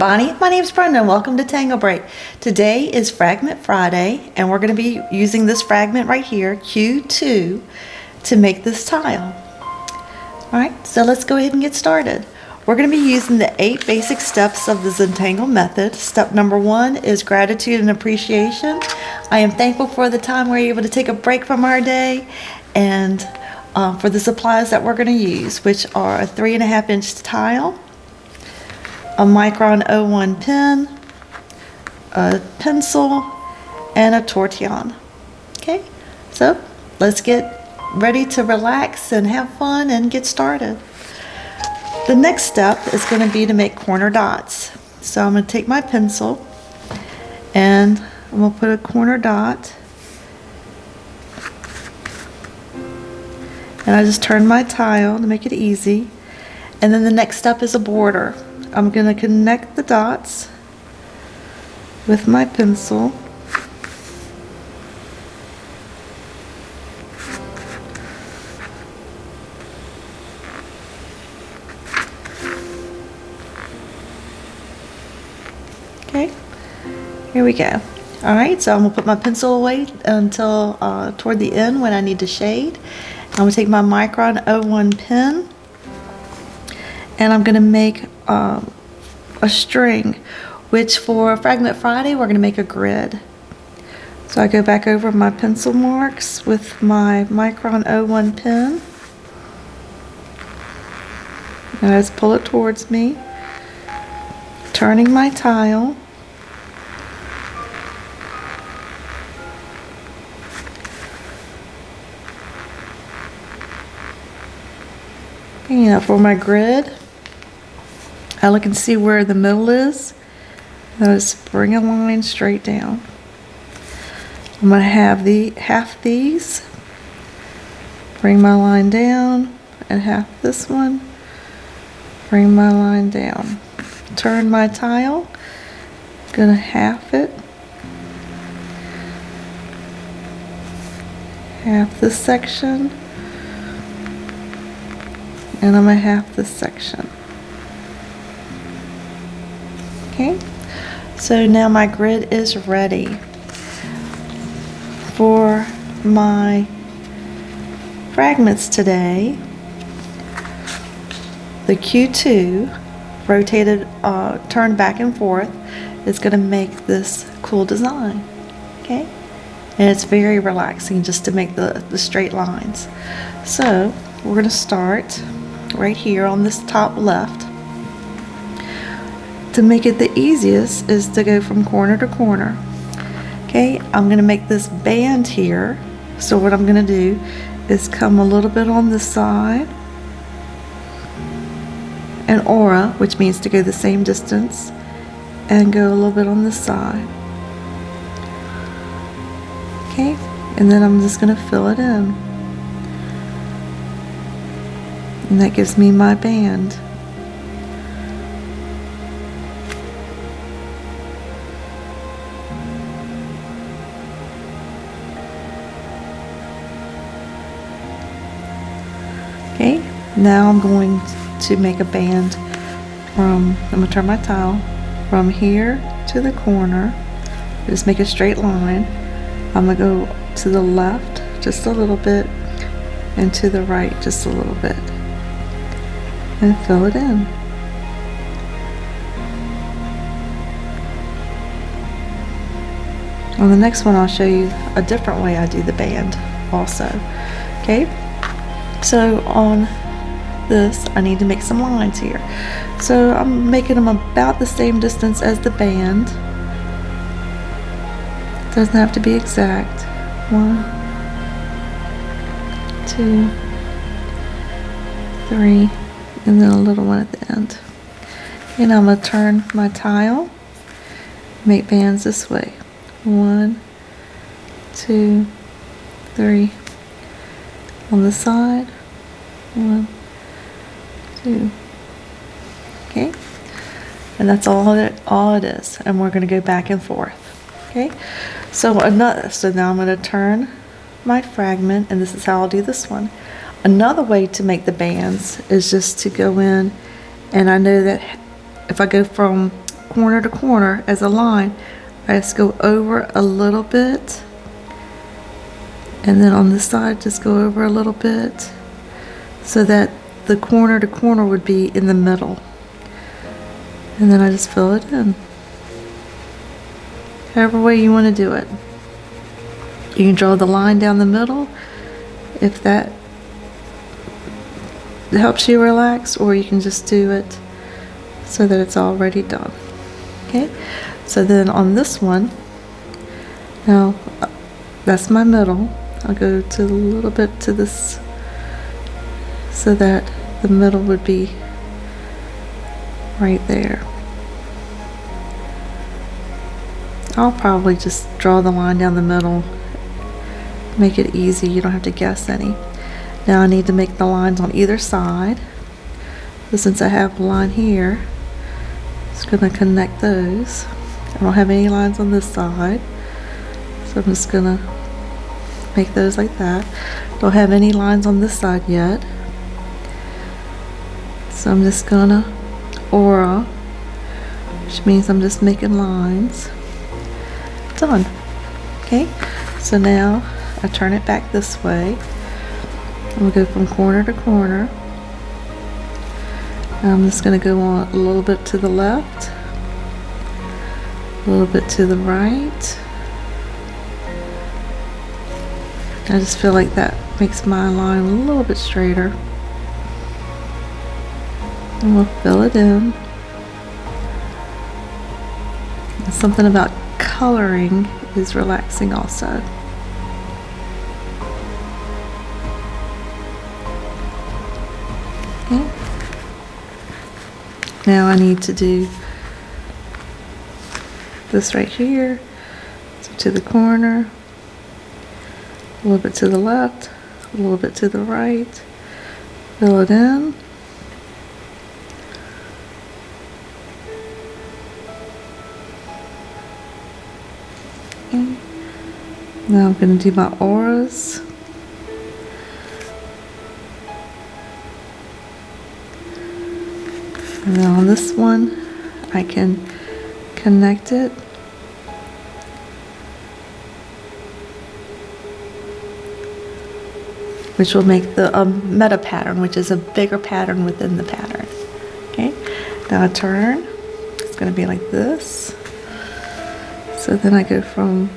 Bonnie. My name is Brenda and welcome to Tangle Break. Today is Fragment Friday and we're going to be using this fragment right here, Q2, to make this tile. Alright, so let's go ahead and get started. We're going to be using the 8 basic steps of the Zentangle method. Step number 1 is gratitude and appreciation. I am thankful for the time we're able to take a break from our day and for the supplies that we're going to use, which are a 3.5 inch tile, a Micron 01 pen, a pencil, and a Tortillon. Okay, so let's get ready to relax and have fun and get started. The next step is going to be to make corner dots. So I'm going to take my pencil and I'm going to put a corner dot, and I just turn my tile to make it easy. And then the next step is a border. I'm going to connect the dots with my pencil. Okay, here we go. Alright, so I'm going to put my pencil away until toward the end when I need to shade. I'm going to take my Micron 01 pen and I'm going to make a string, which for Fragment Friday we're going to make a grid. So I go back over my pencil marks with my Micron 01 pen and I just pull it towards me, turning my tile. For my grid, I look and see where the middle is, and I just bring a line straight down. I'm going to have half these, bring my line down, and half this one, bring my line down. Turn my tile, going to half it, half this section, and I'm going to half this section. Okay, so now my grid is ready. For my fragments today, the Q2 rotated, turned back and forth is going to make this cool design. Okay, and it's very relaxing just to make the straight lines. So we're going to start right here on this top left. To make it the easiest is to go from corner to corner. Okay, I'm going to make this band here. So what I'm going to do is come a little bit on this side, and aura, which means to go the same distance, and go a little bit on this side. Okay, and then I'm just going to fill it in. And that gives me my band. Okay, now I'm going to make a band I'm going to turn my tile from here to the corner. Just make a straight line. I'm going to go to the left just a little bit and to the right just a little bit and fill it in. On the next one I'll show you a different way I do the band also. Okay, so on this I need to make some lines here. So I'm making them about the same distance as the band. Doesn't have to be exact. 1, 2, 3, and then a little one at the end. And I'm going to turn my tile, make bands this way. 1, 2, 3. On the side. 1, 2. Okay, and that's all it is. And we're going to go back and forth. Okay, so now I'm going to turn my fragment, and this is how I'll do this one. Another way to make the bands is just to go in, and I know that if I go from corner to corner as a line, I just go over a little bit, and then on this side just go over a little bit, so that the corner to corner would be in the middle. And then I just fill it in. However way you want to do it. You can draw the line down the middle if that helps you relax, or you can just do it so that it's already done. Okay, so then on this one, now that's my middle. I'll go to a little bit to this so that the middle would be right there. I'll probably just draw the line down the middle, make it easy, you don't have to guess any. Now I need to make the lines on either side. So since I have a line here, I'm just going to connect those. I don't have any lines on this side, so I'm just going to make those like that. Don't have any lines on this side yet, so I'm just going to aura, which means I'm just making lines. Done. Okay, so now I turn it back this way. I'm going to go from corner to corner. I'm just going to go on a little bit to the left, a little bit to the right. I just feel like that makes my line a little bit straighter. And we'll fill it in. And something about coloring is relaxing also. Okay. Now I need to do this right here. So to the corner, a little bit to the left, a little bit to the right, fill it in. Okay. Now I'm going to do my auras. And then on this one, I can connect it. Which will make the meta pattern, which is a bigger pattern within the pattern. Okay, now I turn. It's going to be like this. So then I go from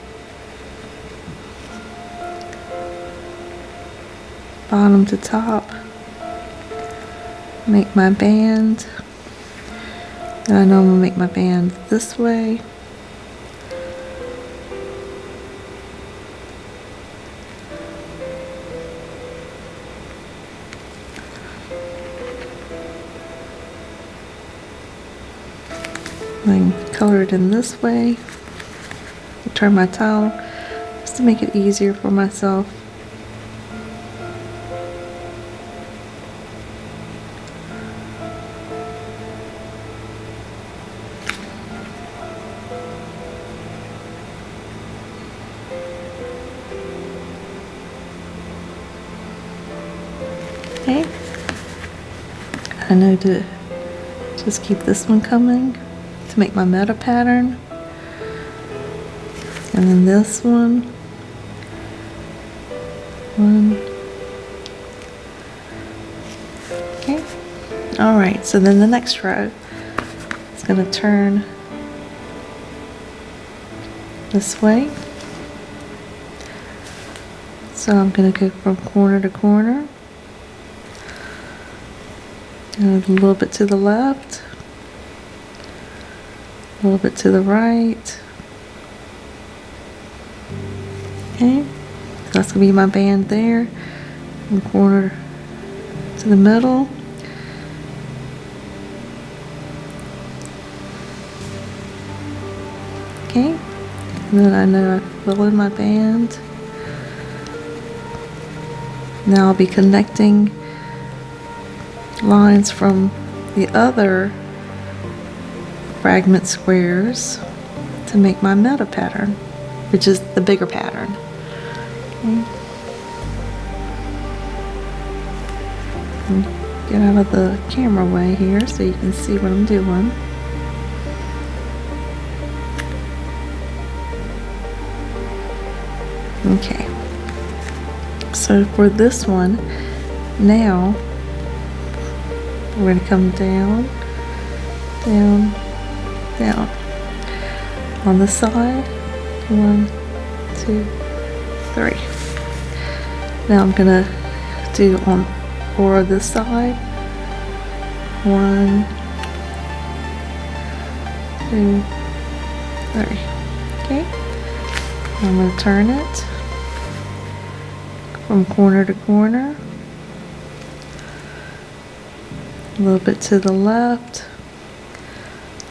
bottom to top, make my band. And I know I'm going to make my band this way. I can color it in this way. Turn my towel just to make it easier for myself. Okay. I know to just keep this one coming to make my meta pattern. And then this one. Okay. Alright, so then the next row is going to turn this way. So I'm going to go from corner to corner. And a little bit to the left, a little bit to the right. Okay, so that's going to be my band there, from corner to the middle. Okay, and then I know I fill in my band. Now I'll be connecting lines from the other fragment squares to make my meta pattern, which is the bigger pattern. Okay. Get out of the camera way here so you can see what I'm doing. Okay. So for this one, now we're going to come down, down, down. On the side, 1, 2, 3. Now I'm going to do on for this side, 1, 2, 3. Okay. I'm going to turn it from corner to corner, a little bit to the left,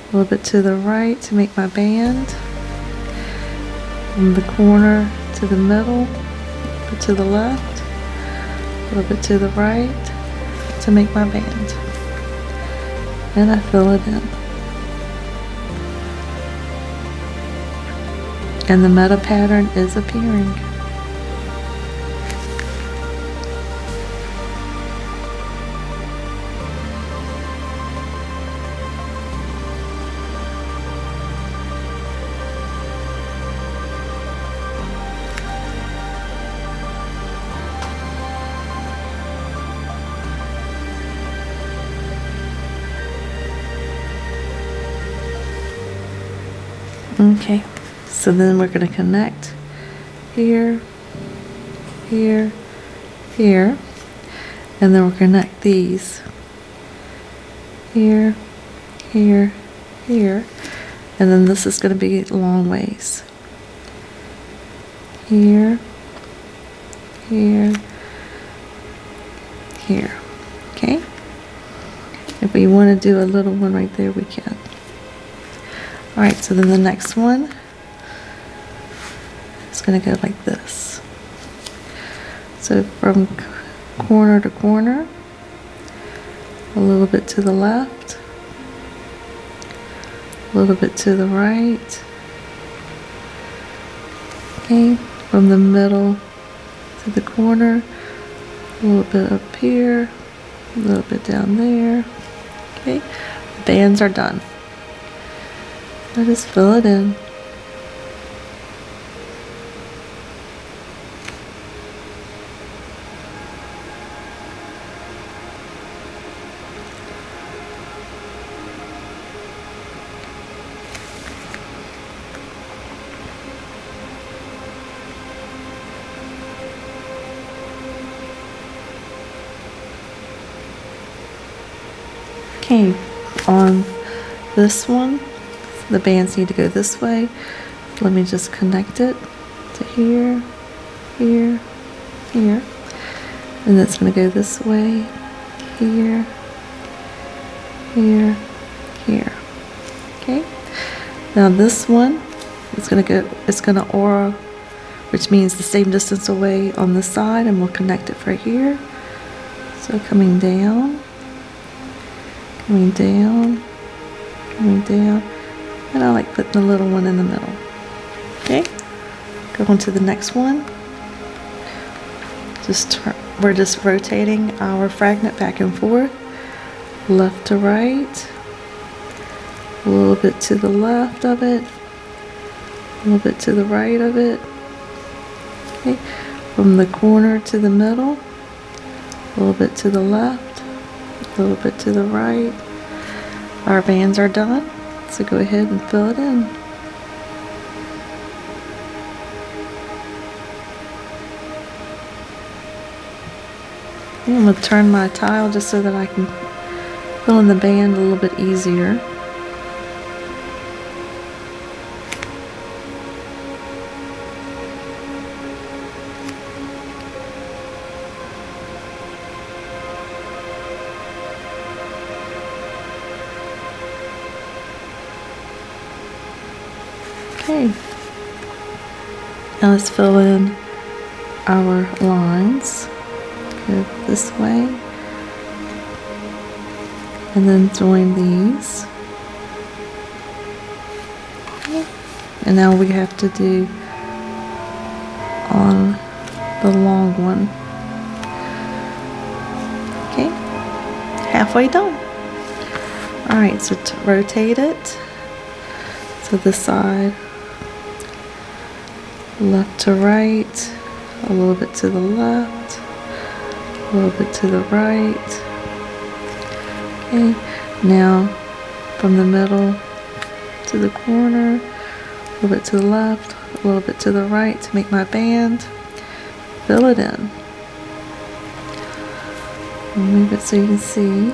a little bit to the right to make my band, from the corner to the middle, a little bit to the left, a little bit to the right to make my band, and I fill it in. And the meta pattern is appearing. Okay, so then we're going to connect here, here, here, and then we'll connect these here, here, here, and then this is going to be long ways. Here, here, here. Okay? If we want to do a little one right there, we can. Alright, so then the next one is going to go like this. So from corner to corner, a little bit to the left, a little bit to the right. Okay, from the middle to the corner, a little bit up here, a little bit down there. Okay, the bands are done. I just fill it in. Okay, on this one, the bands need to go this way. Let me just connect it to here, here, here. And it's going to go this way, here, here, here. Okay. Now this one is going to go, it's going to aura, which means the same distance away on this side, and we'll connect it right here. So coming down, coming down, coming down. And I like putting the little one in the middle. Okay, go on to the next one. We're just rotating our fragment back and forth, left to right, a little bit to the left of it, a little bit to the right of it. Okay, from the corner to the middle, a little bit to the left, a little bit to the right. Our bands are done. So go ahead and fill it in. I'm going to turn my tile just so that I can fill in the band a little bit easier. Okay, now let's fill in our lines. Go this way, and then join these. Okay. And now we have to do on the long one. Okay, halfway done. Alright, so to rotate it to this side. left to right, a little bit to the left, a little bit to the right. Okay, now from the middle to the corner, a little bit to the left, a little bit to the right to make my band. Fill it in. I'll move it so you can see.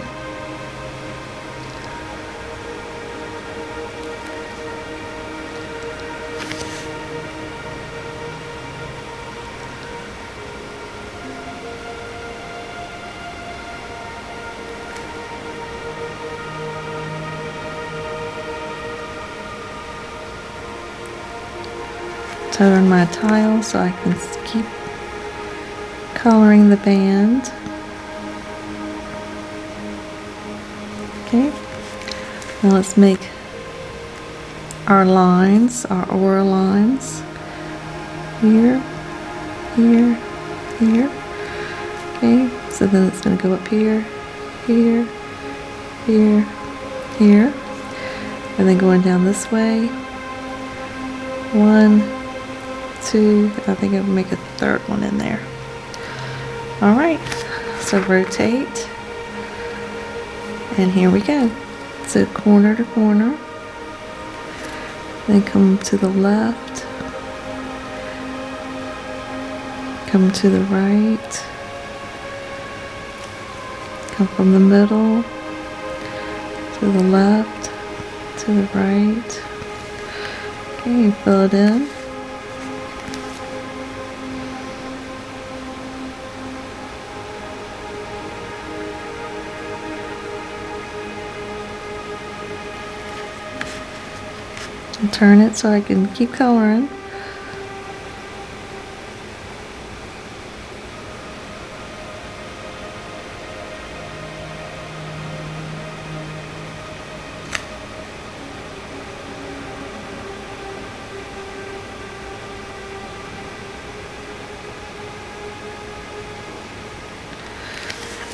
Turn my tile so I can keep coloring the band. Okay, now let's make our lines, our aura lines. Here, here, here. Okay, so then it's going to go up here, here, here, here, and then going down this way. 1, 2, I think I'll make a third one in there. All right, so rotate, and here we go. So corner to corner, then come to the left, come to the right, come from the middle, to the left, to the right. Okay, fill it in. And turn it so I can keep coloring.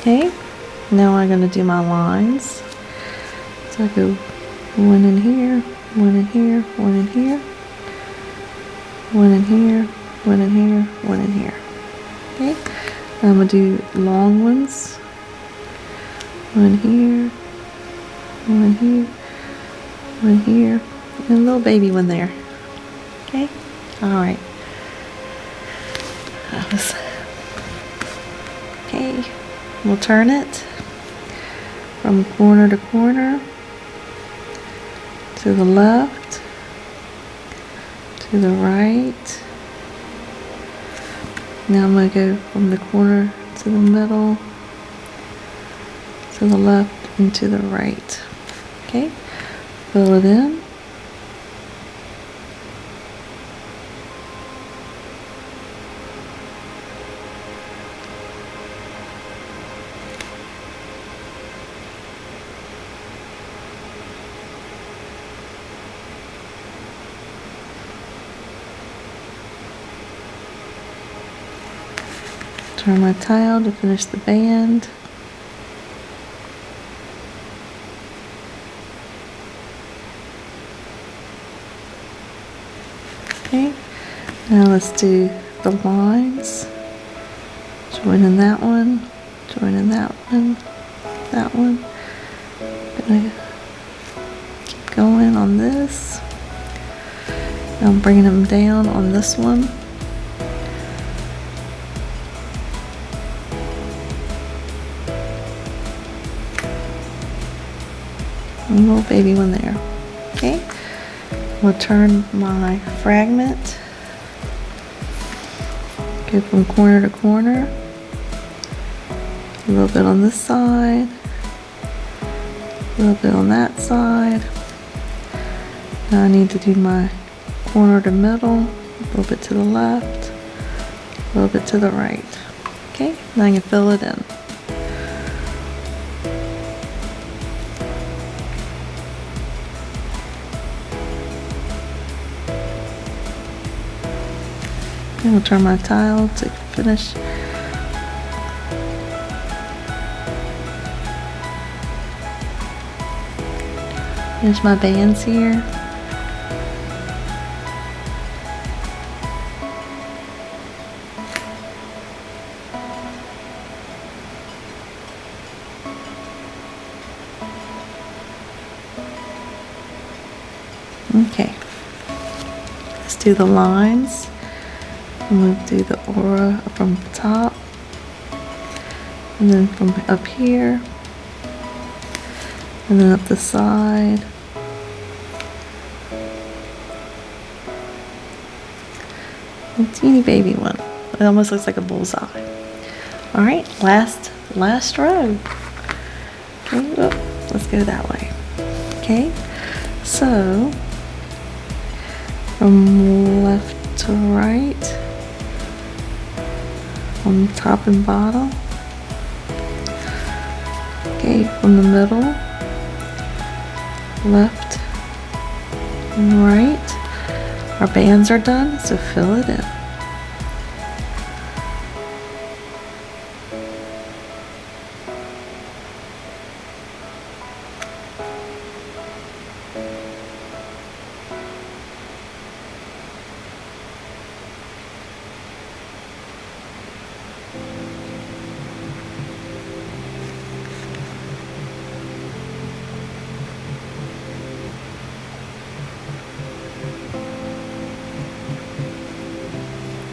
Okay, now I'm going to do my lines. So I go one in here, one in here, one in here, one in here, one in here, one in here. Okay, I'm going to do long ones. One here, one here, one here, and a little baby one there. Okay, all right. Okay. We'll turn it from corner to corner, to the left, to the right. Now I'm going to go from the corner to the middle, to the left, and to the right. Okay, fill it in. Turn my tile to finish the band. Okay, now let's do the lines. Join in that one, join in that one, that one. Gonna keep going on this. I'm bringing them down on this one. A little baby one there. Okay, we'll turn my fragment, go from corner to corner, a little bit on this side, a little bit on that side. Now I need to do my corner to middle, a little bit to the left, a little bit to the right. Okay, now I can fill it in. And I'll turn my tile to finish. Finish my bands here. Okay, let's do the lines. I'm going to do the aura from the top, and then from up here, and then up the side. A teeny baby one. It almost looks like a bullseye. All right, last row. Okay, let's go that way. Okay, so from left to right, on top and bottom. Okay, from the middle, left and right. Our bands are done, so fill it in.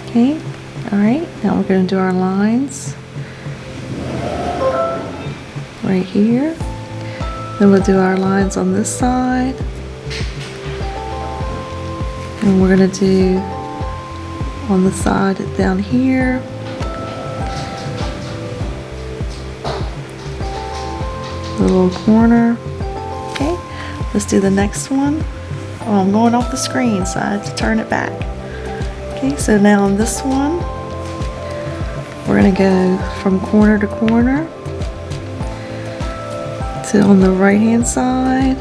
Okay, all right, now we're going to do our lines right here. Then we'll do our lines on this side. And we're going to do on the side down here. The little corner. Okay, let's do the next one. Oh, I'm going off the screen, so I have to turn it back. Okay, so now on this one, we're going to go from corner to corner to on the right hand side,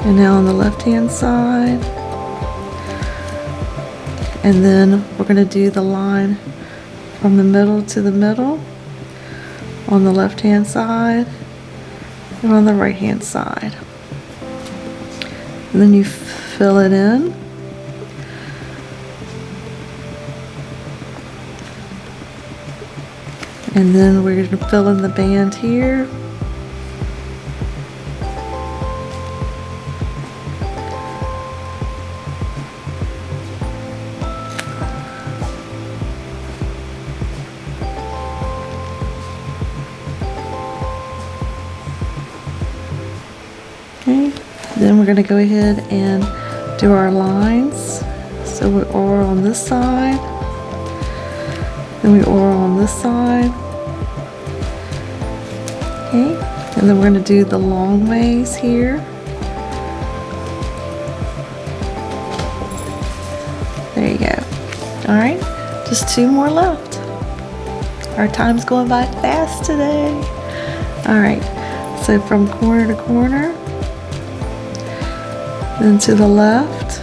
and now on the left hand side, and then we're going to do the line from the middle to the middle on the left hand side and on the right hand side, and then you fill it in. And then we're going to fill in the band here. Okay, then we're going to go ahead and do our lines. So we aura on this side, then we aura on this side. Okay, and then we're going to do the long ways here. There you go. All right, just 2 more left. Our time's going by fast today. All right, so from corner to corner, then to the left,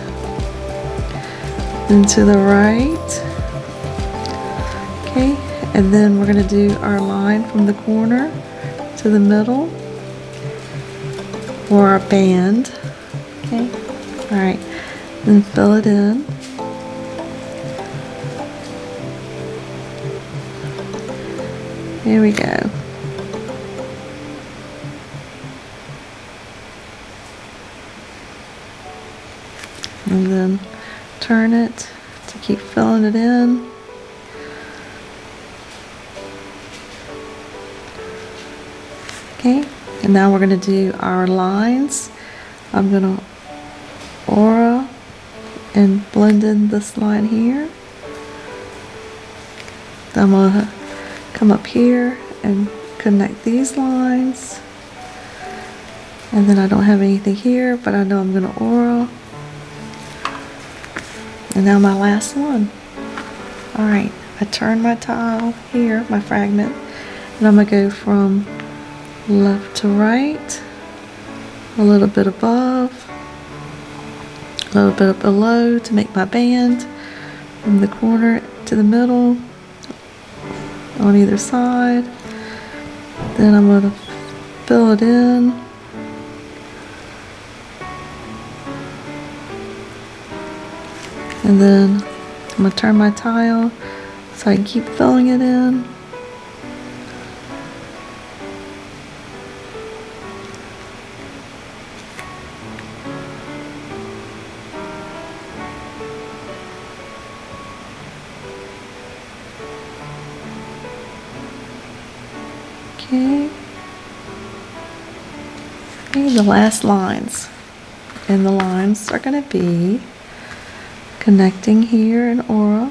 then to the right. Okay, and then we're going to do our line from the corner to the middle, or our band. Okay, all right, then fill it in. Here we go. And then turn it to keep filling it in. Okay, and now we're going to do our lines. I'm going to aura and blend in this line here. Then I'm going to come up here and connect these lines. And then I don't have anything here, but I know I'm going to aura. And now my last one. All right, I turn my tile here, my fragment, and I'm going to go from left to right, a little bit above, a little bit below to make my band, from the corner to the middle on either side. Then I'm going to fill it in, and then I'm going to turn my tile so I can keep filling it in. Okay. Okay, the last lines. And the lines are going to be connecting here an aura,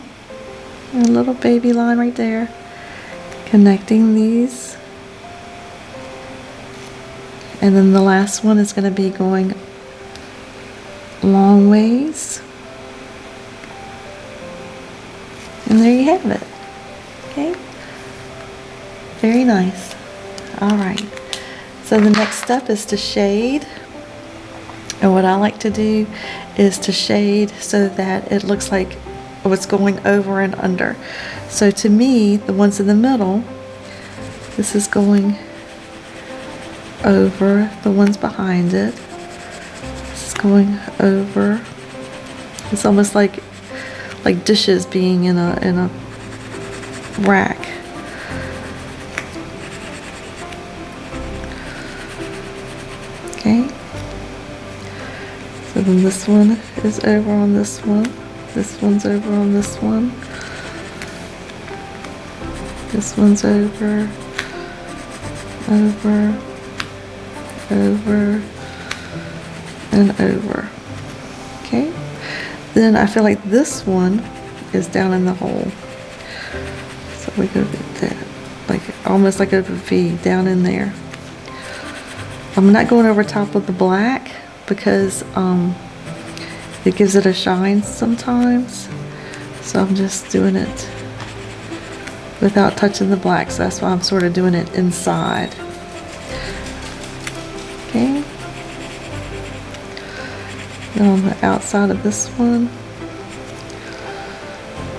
and a little baby line right there, connecting these, and then the last one is going to be going long ways, and there you have it. Okay, very nice. All right, so the next step is to shade. And what I like to do is to shade so that it looks like what's going over and under. So to me, the ones in the middle, this is going over the ones behind it. This is going over. It's almost like dishes being in a rack. Okay. So then this one is over on this one. This one's over on this one. This one's over, over, over, and over. Okay. Then I feel like this one is down in the hole. So we go get that, like almost like a V down in there. I'm not going over top of the black, because it gives it a shine sometimes, so I'm just doing it without touching the black, so that's why I'm sort of doing it inside. Okay, then on the outside of this one.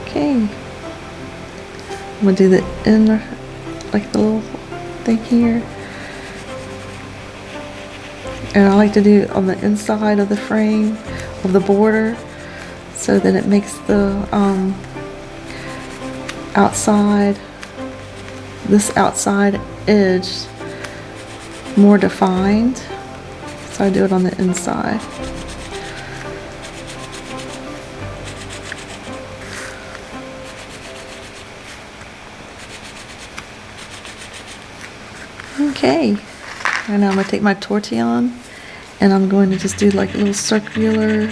Okay, I'm gonna do the inner, like the little thing here. And I like to do it on the inside of the frame, of the border, so that it makes the outside, this outside edge more defined. So I do it on the inside. Okay, and now I'm going to take my Tortillon and I'm going to just do like little circular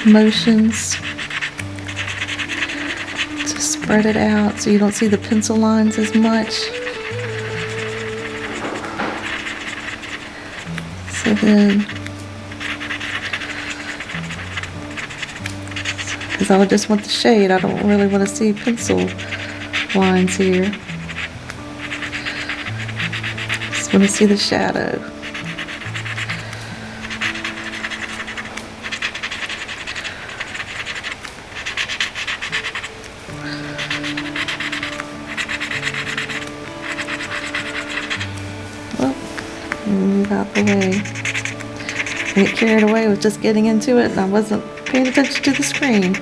motions to spread it out so you don't see the pencil lines as much. So then, because I would just want the shade, I don't really want to see pencil lines here. Just want to see the shadow. Move out the way. I get carried away with just getting into it and I wasn't paying attention to the screen.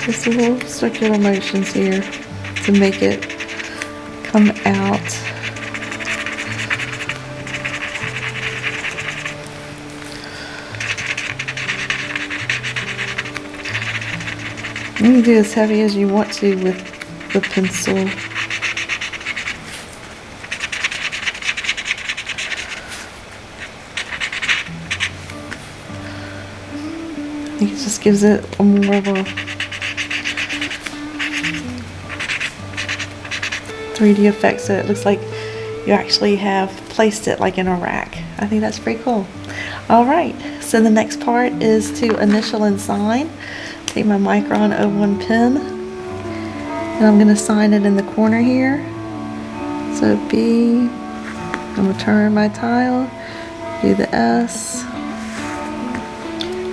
Just little circular motions here to make it come out. You can do as heavy as you want to with the pencil. It just gives it a more of a 3D effect, so it looks like you actually have placed it like in a rack. I think that's pretty cool. Alright, so the next part is to initial and sign. Take my Micron 01 pen and I'm going to sign it in the corner here. So B, I'm going to turn my tile, do the S,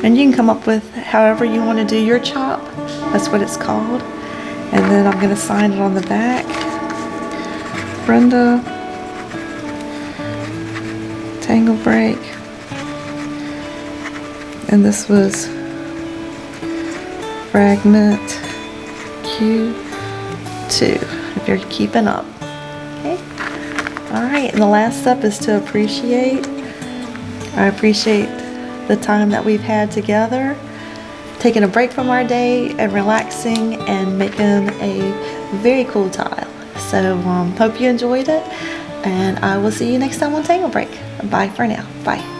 and you can come up with however you want to do your chop. That's what it's called. And then I'm going to sign it on the back. Brenda, Tangle Break, and this was Fragment Q2, if you're keeping up. Okay. Alright, and the last step is to appreciate. I appreciate the time that we've had together, taking a break from our day and relaxing and making a very cool tile. So hope you enjoyed it, and I will see you next time on Tangle Break. Bye for now. Bye.